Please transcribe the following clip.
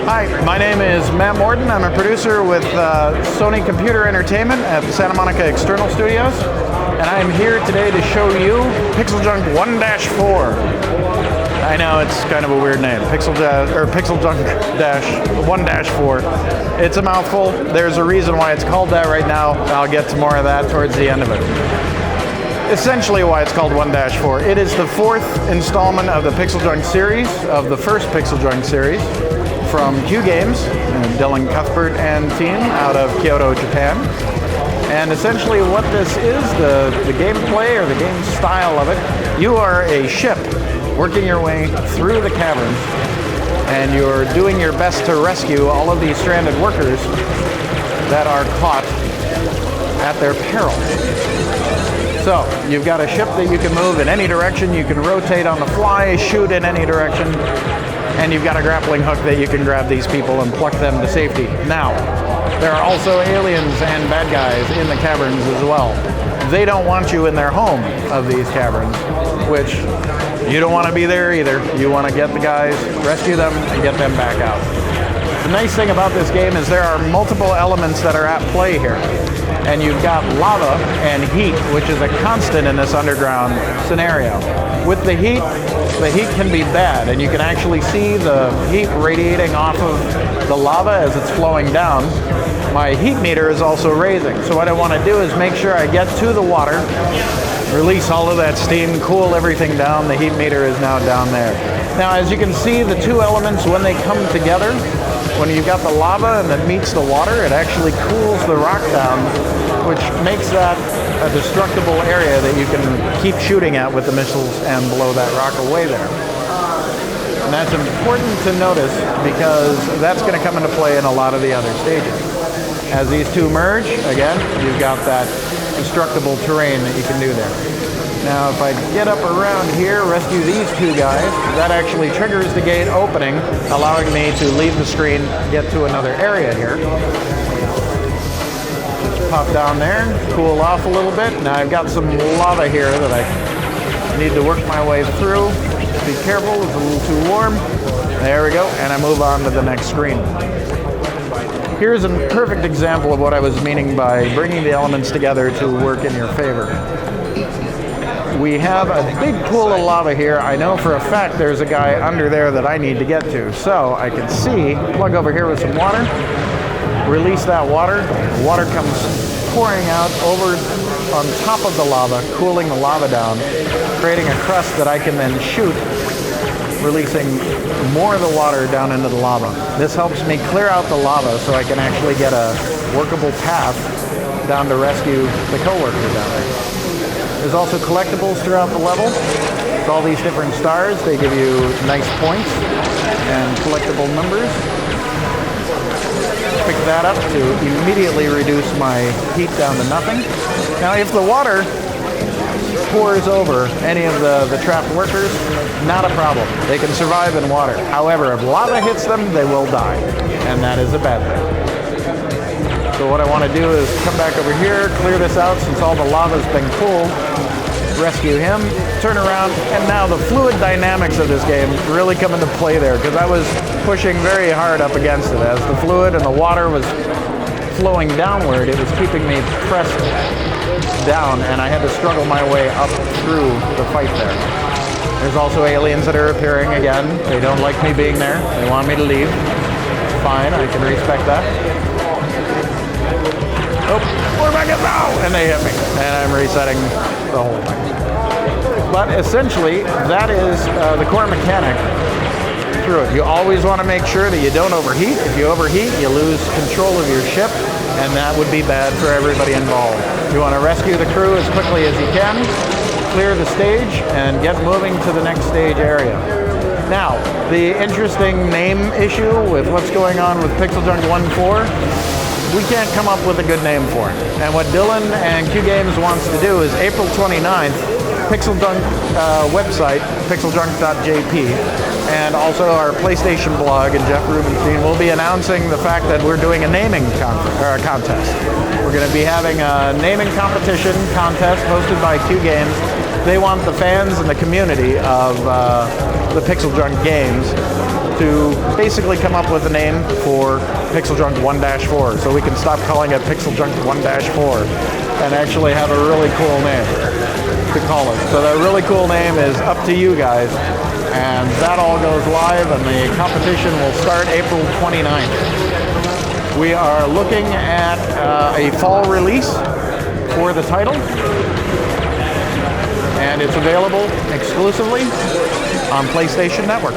Hi, my name is Matt Morton. I'm a producer with Sony Computer Entertainment at the Santa Monica External Studios, and I am here today to show you PixelJunk 1-4. I know it's kind of a weird name, PixelJunk-1-4. It's a mouthful. There's a reason why it's called that right now. I'll get to more of that towards the end of it. Essentially why it's called 1-4. It is the fourth installment of the PixelJunk series, of the first PixelJunk series, from Q Games, Dylan Cuthbert and team out of Kyoto, Japan. And essentially what this is, the gameplay or the game style of it, you are a ship working your way through the caverns, and you're doing your best to rescue all of these stranded workers that are caught at their peril. So, you've got a ship that you can move in any direction, you can rotate on the fly, shoot in any direction, and you've got a grappling hook that you can grab these people and pluck them to safety. Now, there are also aliens and bad guys in the caverns as well. They don't want you in their home of these caverns, which you don't want to be there either. You want to get the guys, rescue them, and get them back out. The nice thing about this game is there are multiple elements that are at play here. And you've got lava and heat, which is a constant in this underground scenario. With the heat can be bad, and you can actually see the heat radiating off of the lava as it's flowing down. My heat meter is also raising, so what I want to do is make sure I get to the water, release all of that steam, cool everything down. The heat meter is now down there. Now, as you can see, the two elements, when they come together, when you've got the lava and it meets the water, it actually cools the rock down, which makes that a destructible area that you can keep shooting at with the missiles and blow that rock away there. And that's important to notice because that's going to come into play in a lot of the other stages. As these two merge, again, you've got that destructible terrain that you can do there. Now, if I get up around here, rescue these two guys, that actually triggers the gate opening, allowing me to leave the screen, get to another area here. Just pop down there, cool off a little bit. Now I've got some lava here that I need to work my way through. Be careful, it's a little too warm. There we go, and I move on to the next screen. Here's a perfect example of what I was meaning by bringing the elements together to work in your favor. We have a big pool of lava here. I know for a fact there's a guy under there that I need to get to. So I can see, plug over here with some water, release that water. The water comes pouring out over on top of the lava, cooling the lava down, creating a crust that I can then shoot, releasing more of the water down into the lava. This helps me clear out the lava so I can actually get a workable path down to rescue the coworkers down there. There's also collectibles throughout the level. With all these different stars, they give you nice points and collectible numbers. Pick that up to immediately reduce my heat down to nothing. Now, if the water pours over any of the trapped workers, not a problem. They can survive in water. However, if lava hits them, they will die, and that is a bad thing. So what I want to do is come back over here, clear this out since all the lava's been cooled, rescue him, turn around, and now the fluid dynamics of this game really come into play there because I was pushing very hard up against it. As the fluid and the water was flowing downward, it was keeping me pressed down, and I had to struggle my way up through the fight there. There's also aliens that are appearing again. They don't like me being there. They want me to leave. Fine, I can respect that. Oh, where am I going now? And they hit me, and I'm resetting the whole thing. But essentially, that is the core mechanic through it. You always want to make sure that you don't overheat. If you overheat, you lose control of your ship, and that would be bad for everybody involved. You want to rescue the crew as quickly as you can, clear the stage, and get moving to the next stage area. Now, the interesting name issue with what's going on with PixelJunk 1-4, we can't come up with a good name for it. And what Dylan and Q Games wants to do is April 29th, PixelJunk website, pixeljunk.jp, and also our PlayStation blog, and Jeff Rubenstein will be announcing the fact that we're doing a naming contest. We're going to be having a naming competition contest hosted by Q Games. They want the fans and the community of the PixelJunk games to basically come up with a name for PixelJunk 1-4, so we can stop calling it PixelJunk 1-4 and actually have a really cool name to call it. So that really cool name is up to you guys, and that all goes live, and the competition will start April 29th. We are looking at a fall release for the title, and it's available exclusively on PlayStation Network.